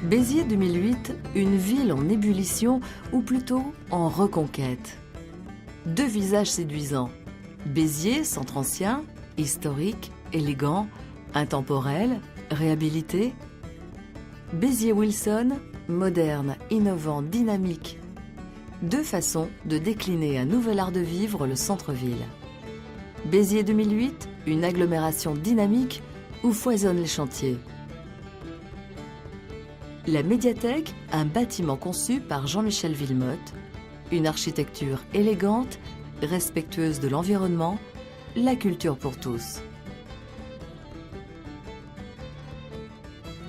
Béziers 2008, une ville en ébullition ou plutôt en reconquête. Deux visages séduisants. Béziers, centre ancien, historique, élégant, intemporel, réhabilité. Béziers-Wilson, moderne, innovant, dynamique. Deux façons de décliner un nouvel art de vivre le centre-ville. Béziers 2008, une agglomération dynamique où foisonnent les chantiers. La médiathèque, un bâtiment conçu par Jean-Michel Villemotte, une architecture élégante, respectueuse de l'environnement, la culture pour tous.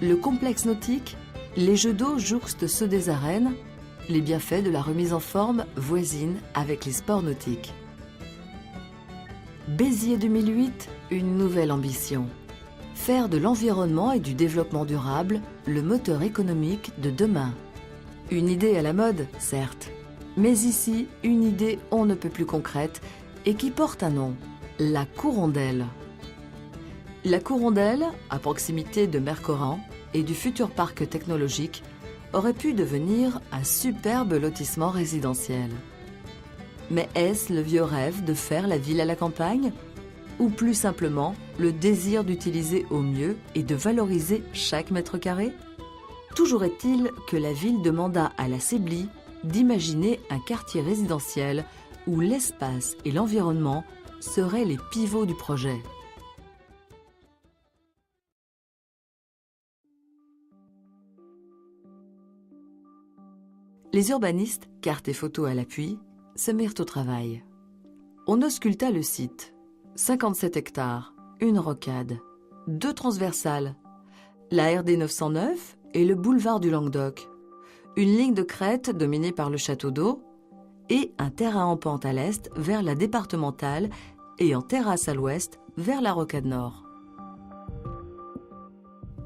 Le complexe nautique, les jeux d'eau jouxtent ceux des arènes, les bienfaits de la remise en forme voisinent avec les sports nautiques. Béziers 2008, une nouvelle ambition. Faire de l'environnement et du développement durable le moteur économique de demain. Une idée à la mode, certes, mais ici, une idée on ne peut plus concrète et qui porte un nom, la Courondelle. La Courondelle, à proximité de Mercoran et du futur parc technologique, aurait pu devenir un superbe lotissement résidentiel. Mais est-ce le vieux rêve de faire la ville à la campagne ? Ou plus simplement, le désir d'utiliser au mieux et de valoriser chaque mètre carré? Toujours est-il que la ville demanda à la CEBLI d'imaginer un quartier résidentiel où l'espace et l'environnement seraient les pivots du projet. Les urbanistes, cartes et photos à l'appui, se mirent au travail. On ausculta le site. 57 hectares, une rocade, deux transversales, la RD 909 et le boulevard du Languedoc, une ligne de crête dominée par le château d'eau et un terrain en pente à l'est vers la départementale et en terrasse à l'ouest vers la rocade nord.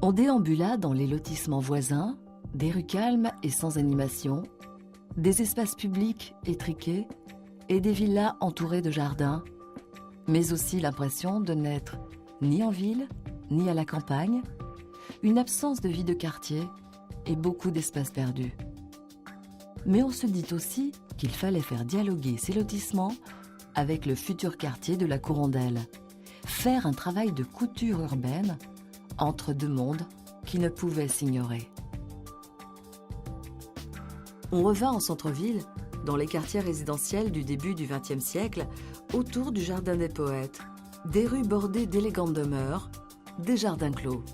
On déambula dans les lotissements voisins, des rues calmes et sans animation, des espaces publics étriqués et des villas entourées de jardins, mais aussi l'impression de n'être ni en ville, ni à la campagne, une absence de vie de quartier et beaucoup d'espaces perdus. Mais on se dit aussi qu'il fallait faire dialoguer ces lotissements avec le futur quartier de la Courondelle, faire un travail de couture urbaine entre deux mondes qui ne pouvaient s'ignorer. On revint en centre-ville, dans les quartiers résidentiels du début du XXe siècle, autour du Jardin des Poètes, des rues bordées d'élégantes demeures, des jardins clos.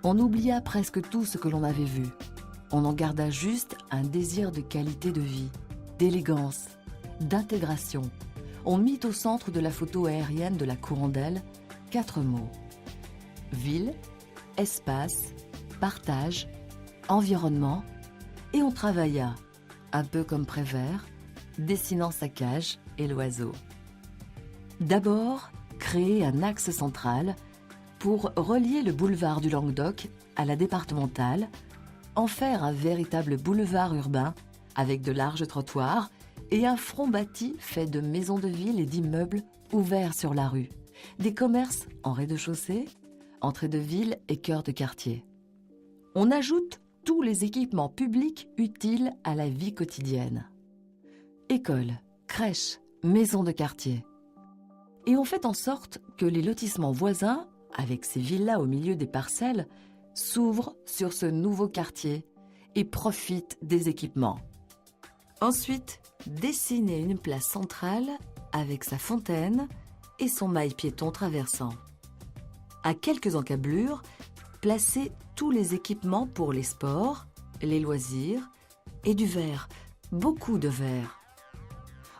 On oublia presque tout ce que l'on avait vu. On en garda juste un désir de qualité de vie, d'élégance, d'intégration. On mit au centre de la photo aérienne de la Courondelle 4 mots. Ville, espace, partage, environnement, et on travailla, un peu comme Prévert, dessinant sa cage et l'oiseau. D'abord, créer un axe central pour relier le boulevard du Languedoc à la départementale, en faire un véritable boulevard urbain avec de larges trottoirs et un front bâti fait de maisons de ville et d'immeubles ouverts sur la rue, des commerces en rez-de-chaussée, entrée de ville et cœur de quartier. On ajoute tous les équipements publics utiles à la vie quotidienne. Écoles, crèches, maisons de quartier. Et on fait en sorte que les lotissements voisins, avec ces villas au milieu des parcelles, s'ouvrent sur ce nouveau quartier et profitent des équipements. Ensuite, dessiner une place centrale avec sa fontaine et son mail piéton traversant. À quelques encablures, placer tous les équipements pour les sports, les loisirs et du verre, beaucoup de verre.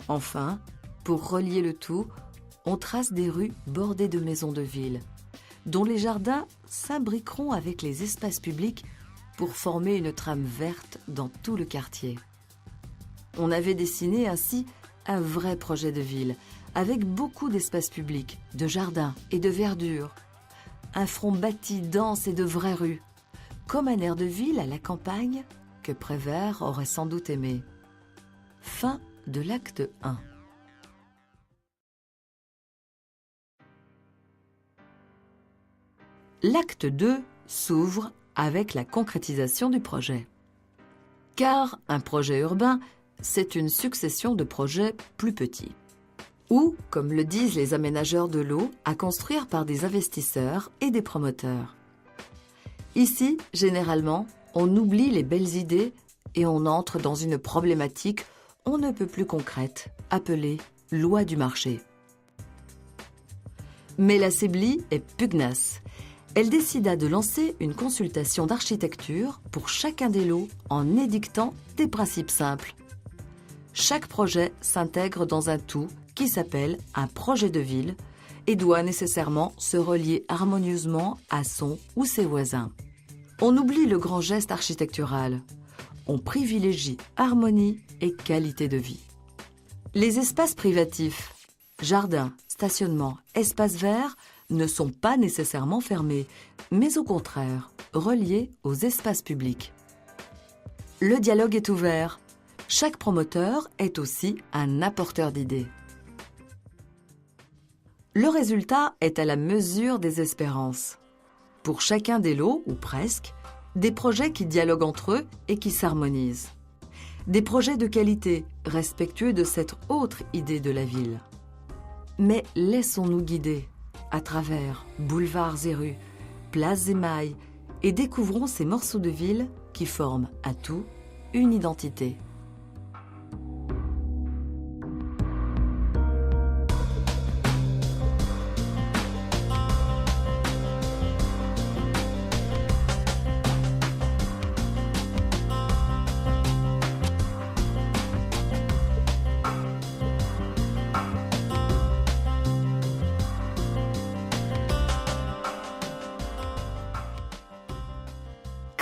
Enfin, pour relier le tout, on trace des rues bordées de maisons de ville, dont les jardins s'imbriqueront avec les espaces publics pour former une trame verte dans tout le quartier. On avait dessiné ainsi un vrai projet de ville, avec beaucoup d'espaces publics, de jardins et de verdure. Un front bâti dense et de vraies rues, comme un air de ville à la campagne que Prévert aurait sans doute aimé. Fin de l'acte 1. L'acte 2 s'ouvre avec la concrétisation du projet. Car un projet urbain, c'est une succession de projets plus petits. Ou, comme le disent les aménageurs de l'eau, à construire par des investisseurs et des promoteurs. Ici, généralement, on oublie les belles idées et on entre dans une problématique on ne peut plus concrète, appelée loi du marché. Mais la CEBLI est pugnace. Elle décida de lancer une consultation d'architecture pour chacun des lots en édictant des principes simples. Chaque projet s'intègre dans un tout qui s'appelle un projet de ville et doit nécessairement se relier harmonieusement à son ou ses voisins. On oublie le grand geste architectural. On privilégie harmonie et qualité de vie. Les espaces privatifs, jardins, stationnements, espaces verts ne sont pas nécessairement fermés, mais au contraire, reliés aux espaces publics. Le dialogue est ouvert. Chaque promoteur est aussi un apporteur d'idées. Le résultat est à la mesure des espérances. Pour chacun des lots, ou presque, des projets qui dialoguent entre eux et qui s'harmonisent. Des projets de qualité, respectueux de cette autre idée de la ville. Mais laissons-nous guider à travers boulevards et rues, places et mailles, et découvrons ces morceaux de ville qui forment à tout une identité.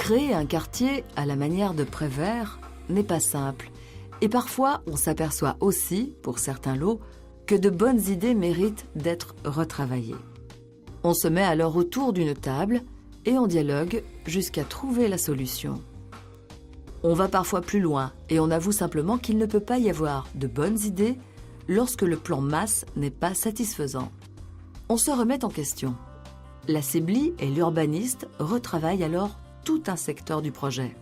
Créer un quartier à la manière de Prévert n'est pas simple. Et parfois, on s'aperçoit aussi, pour certains lots, que de bonnes idées méritent d'être retravaillées. On se met alors autour d'une table et on dialogue jusqu'à trouver la solution. On va parfois plus loin et on avoue simplement qu'il ne peut pas y avoir de bonnes idées lorsque le plan masse n'est pas satisfaisant. On se remet en question. La CEBLI et l'urbaniste retravaillent alors tout un secteur du projet.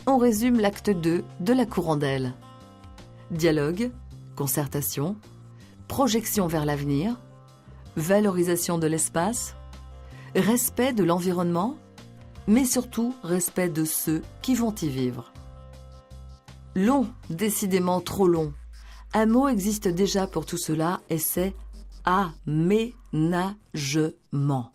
On résume l'acte 2 de la Courandelle. Dialogue, concertation, projection vers l'avenir, valorisation de l'espace, respect de l'environnement, mais surtout respect de ceux qui vont y vivre. Long, décidément trop long. Un mot existe déjà pour tout cela et c'est aménagement.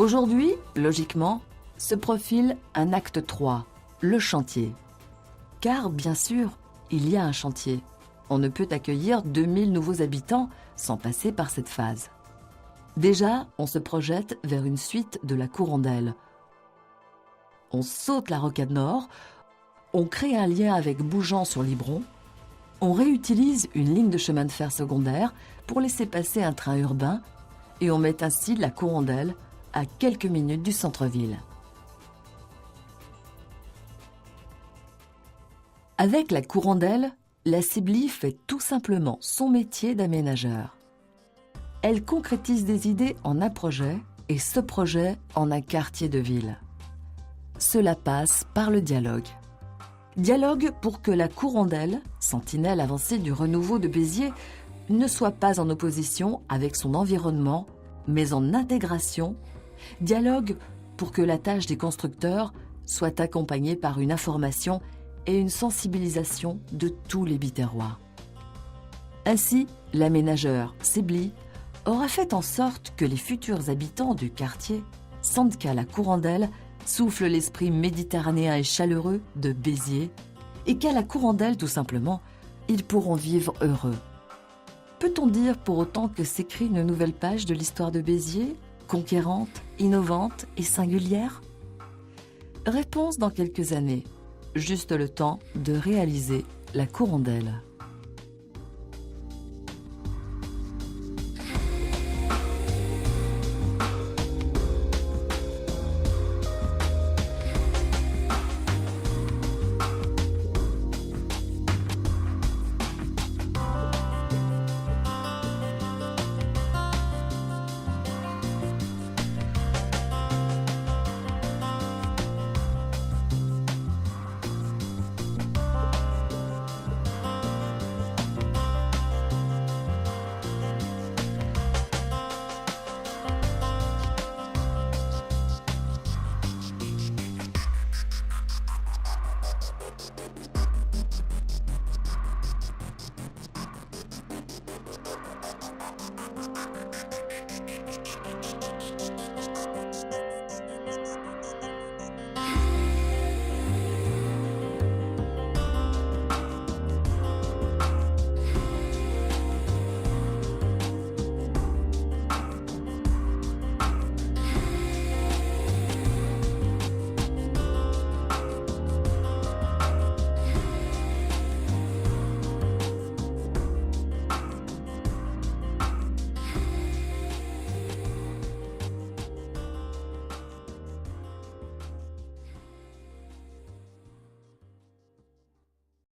Aujourd'hui, logiquement, se profile un acte 3, le chantier. Car, bien sûr, il y a un chantier. On ne peut accueillir 2000 nouveaux habitants sans passer par cette phase. Déjà, on se projette vers une suite de la Courandelle. On saute la rocade nord, on crée un lien avec Bougeant sur Libron, on réutilise une ligne de chemin de fer secondaire pour laisser passer un train urbain et on met ainsi la Courandelle à quelques minutes du centre-ville. Avec la Courandelle, la CEBLI fait tout simplement son métier d'aménageur. Elle concrétise des idées en un projet et ce projet en un quartier de ville. Cela passe par le dialogue. Dialogue pour que la Courandelle, sentinelle avancée du renouveau de Béziers, ne soit pas en opposition avec son environnement, mais en intégration. Dialogue pour que la tâche des constructeurs soit accompagnée par une information et une sensibilisation de tous les Biterrois. Ainsi, l'aménageur CEBLI aura fait en sorte que les futurs habitants du quartier sentent qu'à la Courandelle souffle l'esprit méditerranéen et chaleureux de Béziers et qu'à la Courandelle, tout simplement, ils pourront vivre heureux. Peut-on dire pour autant que s'écrit une nouvelle page de l'histoire de Béziers, conquérante, innovante et singulière? Réponse dans quelques années. Juste le temps de réaliser la Courandelle.